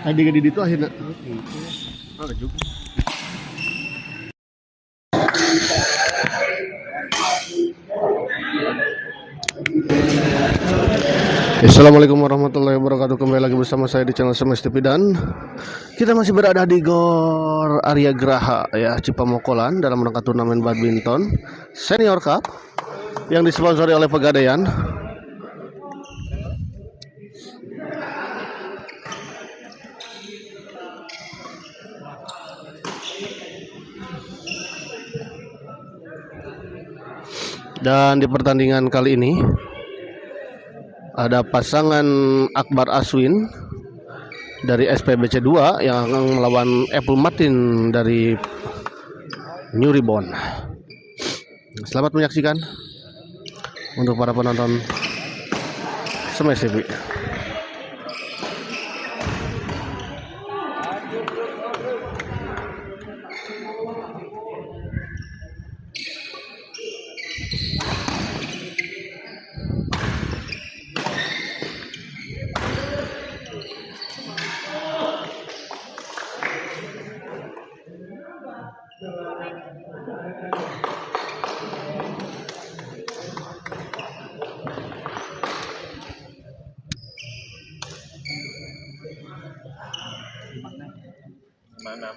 Adi di itu akhirnya. Oh, juga. Assalamualaikum warahmatullahi wabarakatuh. Kembali lagi bersama saya di channel Semes TV dan kita masih berada di Gor Arya Graha ya, Cipamokolan dalam rangka turnamen badminton Senior Cup yang disponsori oleh Pegadaian. Dan di pertandingan kali ini ada pasangan Akbar Aswin dari SPBC 2 yang akan melawan Apple Martin dari New Ribbon. Selamat menyaksikan untuk para penonton Semes TV. Mana?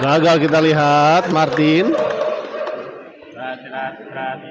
Gagal kita lihat Martin. Berat.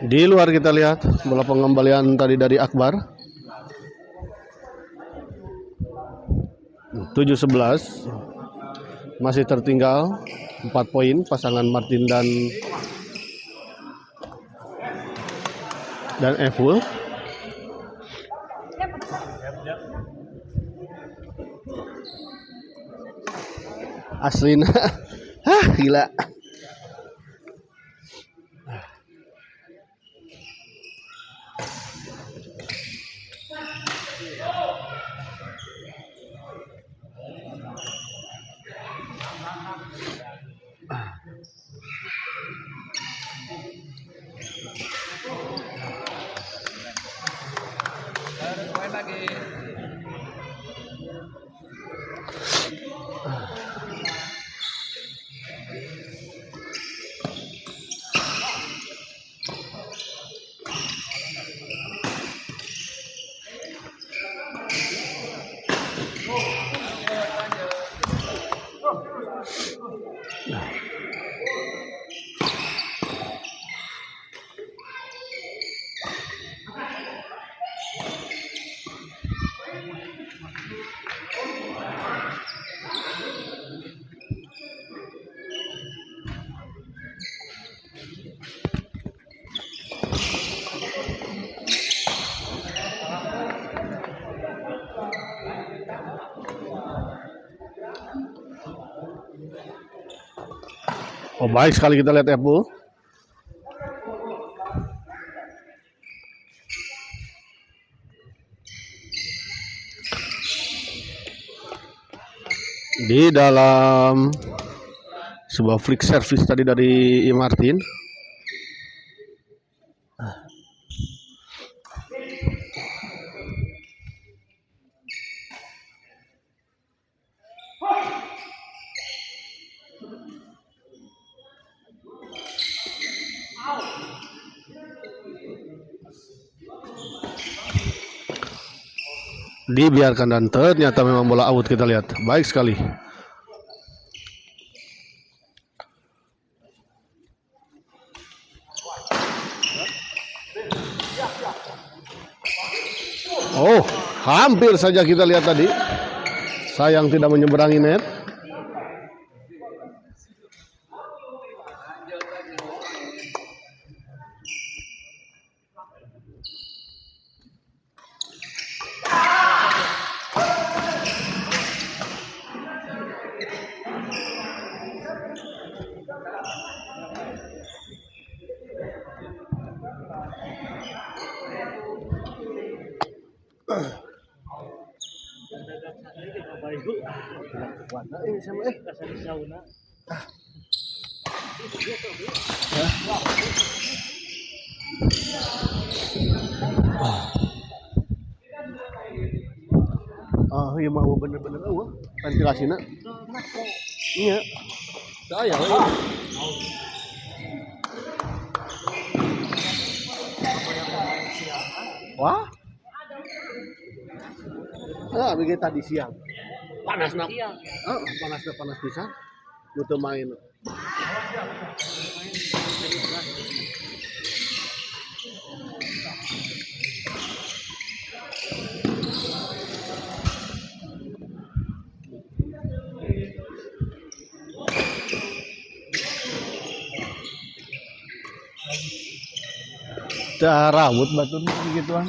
Di luar kita lihat bola pengembalian tadi dari Akbar. 7-11. Masih tertinggal 4 poin pasangan Martin dan Apple. Aslin. Gila. Oh baik sekali, kita lihat Ebu. Di dalam sebuah flick service tadi dari Martin. Dibiarkan dan ternyata memang bola out, kita lihat. Baik sekali. Oh, hampir saja kita lihat tadi. Sayang tidak menyeberangi net. Oh iya mau bener-bener ventilasinya. Iya. Saya lagi. Wah. Ah, begitu tadi siang. Panas nak. Oh, panas pisan. Butuh main. Dah rambut batu begituan.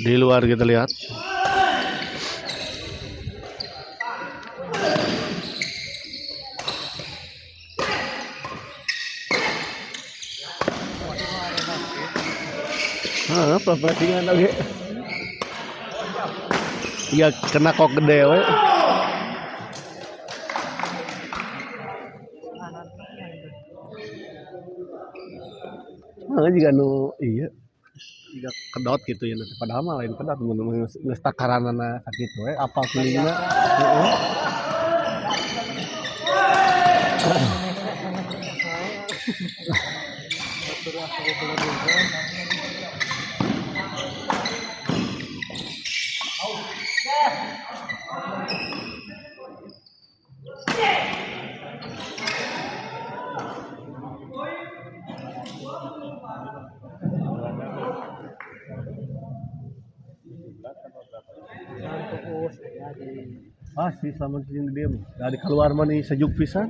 Di luar kita lihat. Pertandingan lagi. Ya kena kok gede we. Juga nu iya. Juga kedot gitu ya, padahal mah lain kedot mun geus takaranana sakitu we apa kulingna. Sih sama sini dia dari keluar mana sejuk pisan.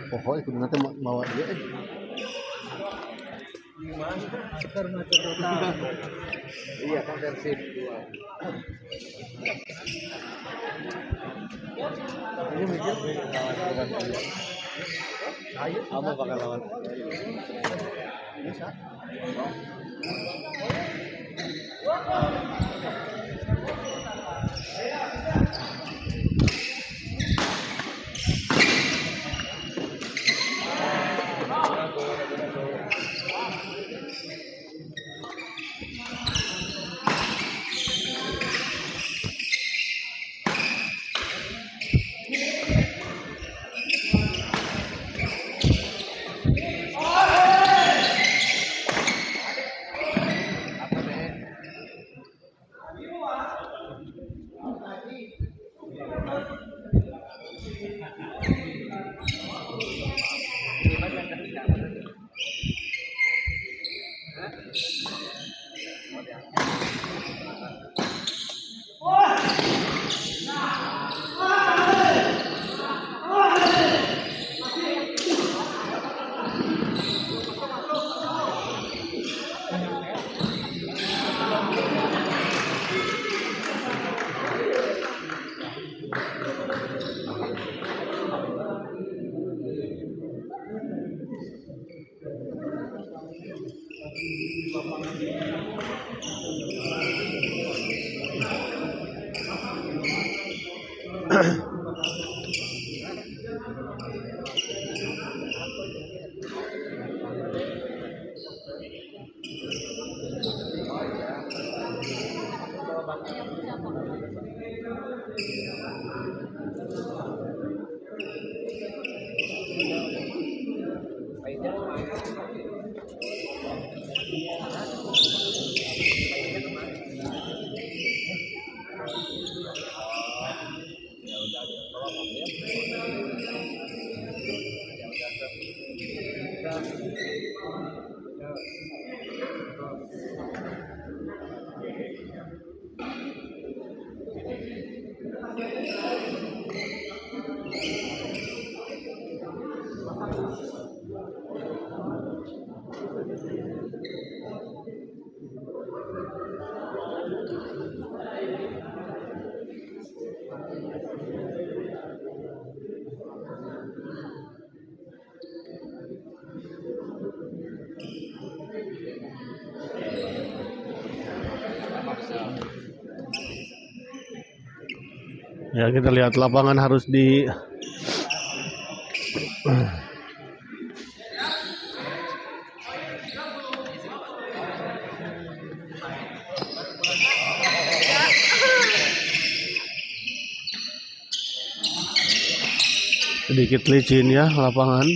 Pokoknya kudu nanti bawa dia. Iya konversi dua. Ini mikir ayo kamu bakal lawan. Bisa. Ya, kita lihat lapangan harus di sedikit licin ya lapangan,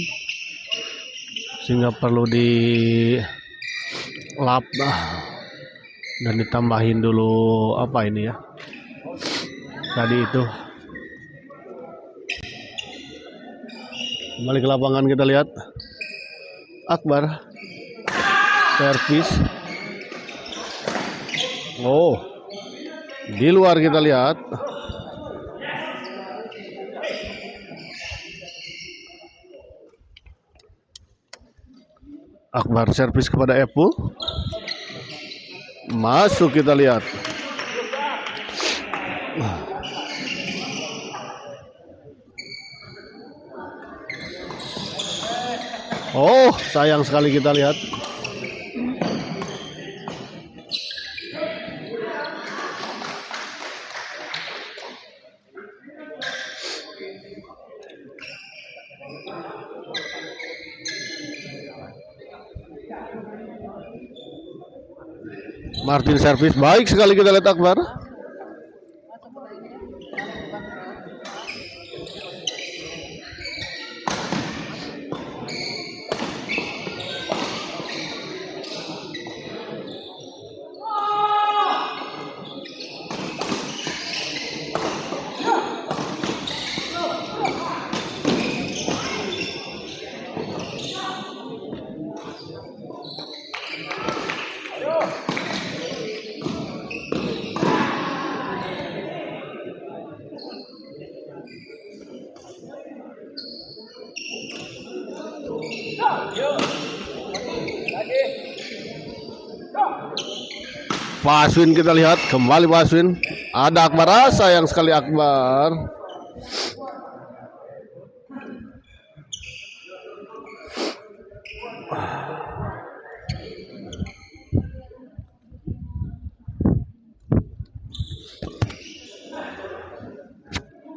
sehingga perlu di lap dan ditambahin dulu apa ini ya tadi itu. Kembali ke lapangan, kita lihat Akbar servis. Oh, di luar kita lihat. Akbar servis kepada Epul. Masuk, kita lihat. Oh, sayang sekali, kita lihat. Martin servis baik sekali, kita lihat Akbar. Pak Aswin, kita lihat kembali Pak Aswin. Ada Akbar, sayang sekali Akbar.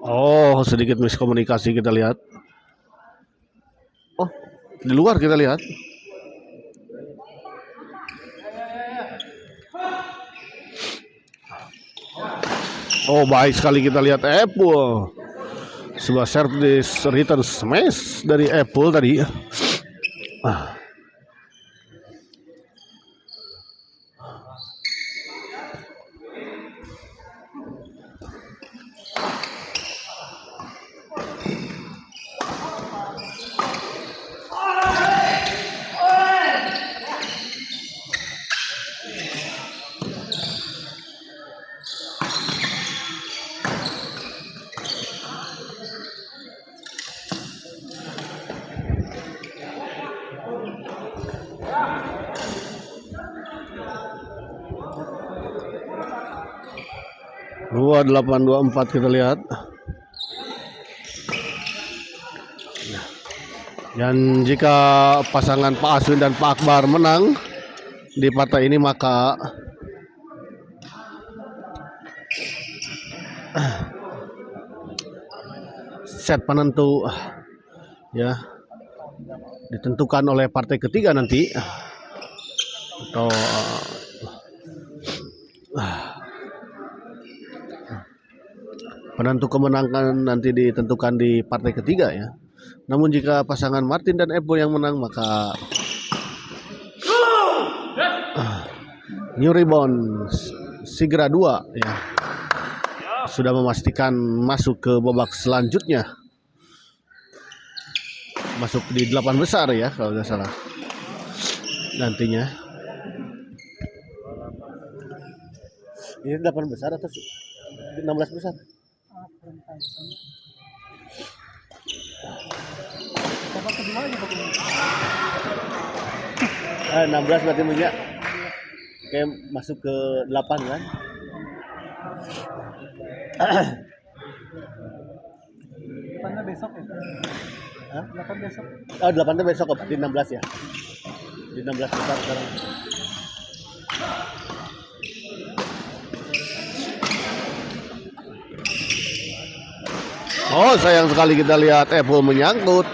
Oh, sedikit miskomunikasi, kita lihat. Oh, di luar kita lihat. Oh, baik sekali, kita lihat Epul. Sebuah service return smash dari Epul tadi. Dua 8-24, kita lihat. Dan jika pasangan Pak Aswin dan Pak Akbar menang di partai ini, maka set penentu ya, ditentukan oleh partai ketiga nanti, atau penentu kemenangan nanti ditentukan di partai ketiga ya. Namun jika pasangan Martin dan Apple yang menang, maka New Rebound Sigra 2 ya sudah memastikan masuk ke babak selanjutnya, masuk di 8 besar ya kalau nggak salah nantinya. Ini 8 besar atau 16 besar? 16 berarti punya kayak masuk ke 8 kan? Delapannya besok ya? Hah? 8 besok. Oh 8 besok di 16 ya? Di 16 besar sekarang. Oh sayang sekali kita lihat Apple menyangkut.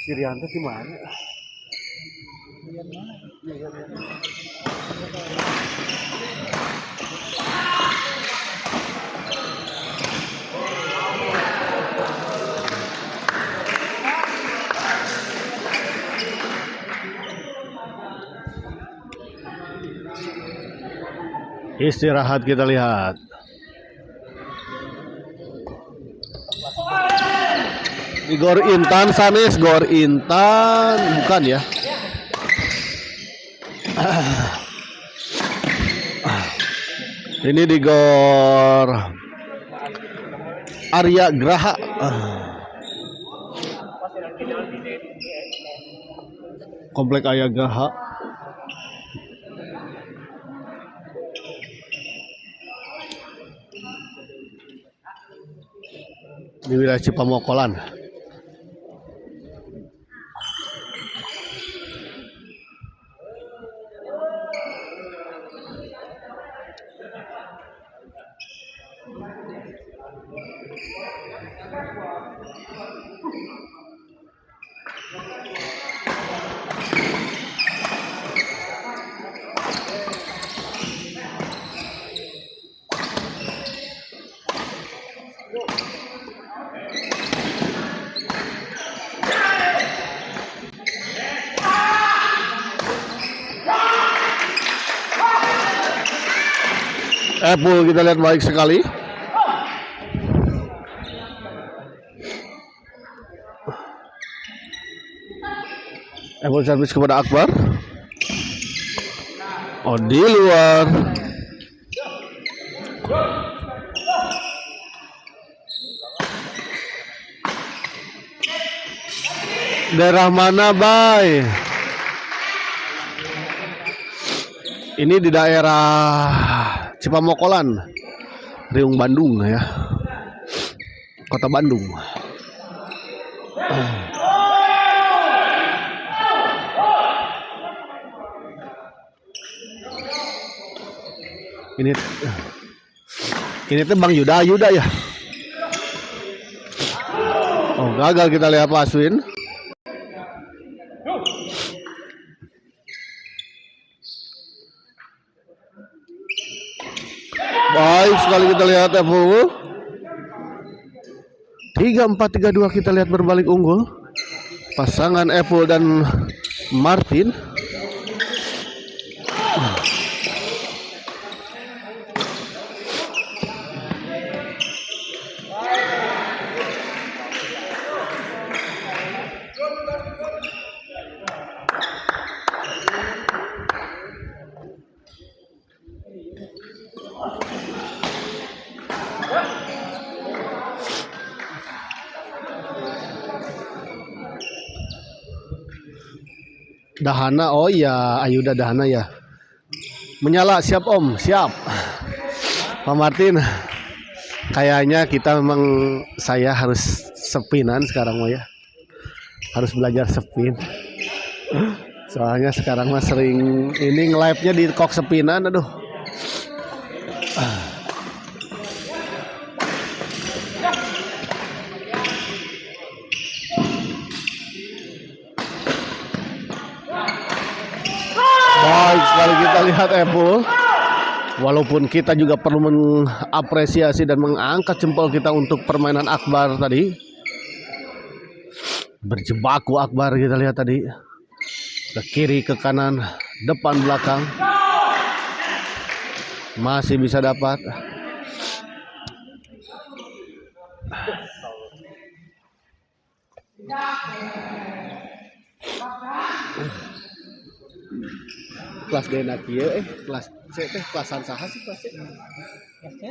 Sirianto gimana? Istirahat kita lihat. Di Gor Intan Sanes, Gor Intan bukan ya? Ini di Gor Arya Graha. Komplek Arya Graha. Di wilayah Cipamokolan. Apple kita lihat baik sekali. Apple servis kepada Akbar. Oh di luar. Daerah mana, Bay? Ini di daerah Cipamokolan, Riung Bandung ya, Kota Bandung. Ini tuh Bang Yuda ya. Oh gagal kita lihat Pak Aswin. Baik sekali kita lihat ya Bu. 3-4-3-2 kita lihat berbalik unggul. Pasangan Apple dan Martin. Dahana, oh iya, Ayuda Dahana ya. Menyala, siap Om, siap. Pak Martin, kayaknya kita memang saya harus sepinan sekarang ya. Harus belajar sepin. Soalnya sekarang mah sering ini nge-live-nya di Kok Sepinan, aduh. Baik sekali kita lihat Apple. Walaupun kita juga perlu mengapresiasi dan mengangkat jempol kita untuk permainan Akbar tadi. Berjebaku Akbar kita lihat tadi. Ke kiri, ke kanan, depan, belakang. Masih bisa dapat. Kelas D na kieu kelas C teh kelasan saha sih kelas C? Kelas C?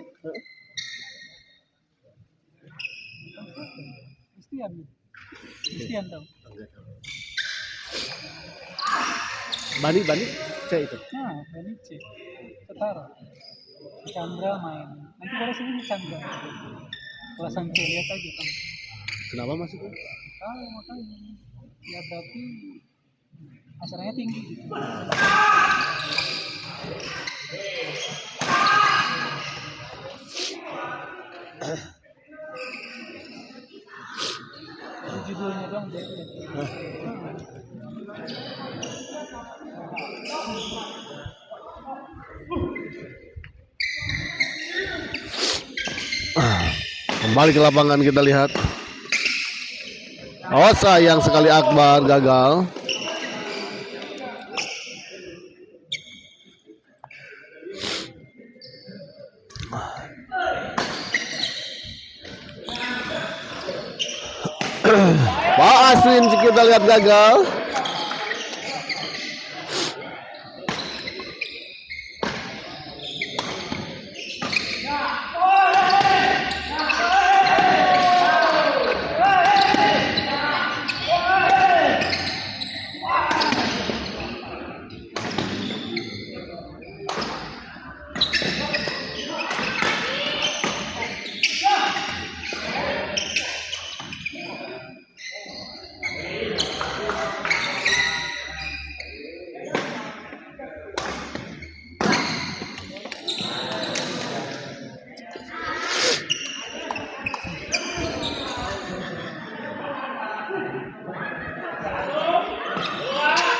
Istian. Istian tau. Bani C itu. Nah, Bani C. Setara. Chandra main. Nanti baru sini Chandra. Kelasan C lihat aja kan. Kenapa masuk? Tahu makanya. Ya berarti asalnya tinggi gitu. Judulnya dong beda. Kembali ke lapangan kita lihat. Oh sayang sekali Akbar gagal. Pak Aswin kita lihat gagal.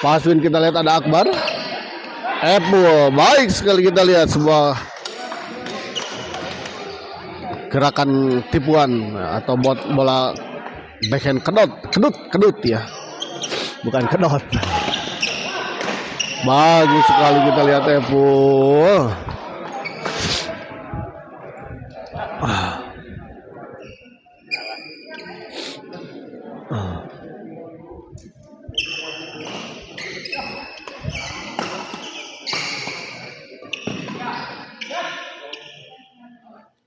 Paswin kita lihat ada Akbar. Apple baik sekali kita lihat sebuah gerakan tipuan atau bola backhand kedut ya. Bukan kedot. Bagus sekali kita lihat Apple.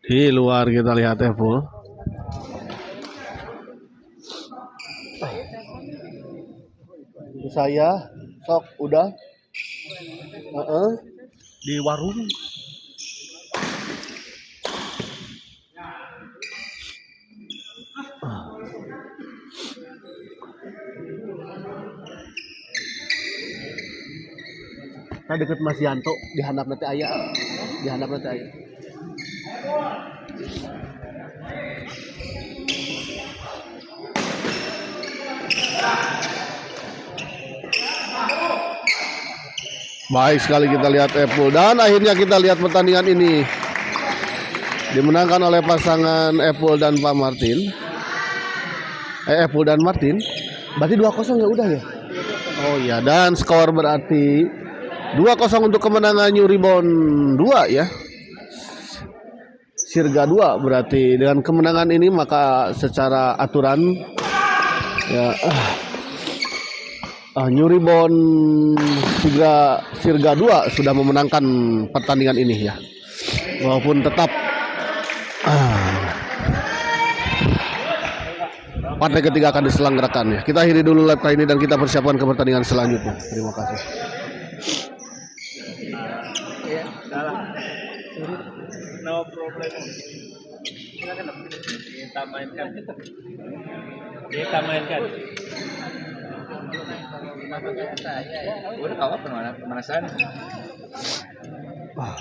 Di luar kita lihat Apple. Saya sok udah di warung. Nah deket Mas Yanto di handap nanti ayah. Di handap nanti ayah. Baik sekali kita lihat Apple dan akhirnya kita lihat pertandingan ini dimenangkan oleh pasangan Apple dan Pak Martin. Apple dan Martin. Berarti 2-0 ya udah ya. Oh iya dan skor berarti 2-0 untuk kemenangan New Ribbon 2 ya. Sirga 2 berarti dengan kemenangan ini maka secara aturan ya New Ribbon Sirga 2 sudah memenangkan pertandingan ini ya. Walaupun tetap partai ketiga akan diselenggarakan ya. Kita akhiri dulu live kali ini dan kita persiapkan ke pertandingan selanjutnya. Terima kasih. No problem. Kita mainkan. Udah kawat pemanasan. Wah,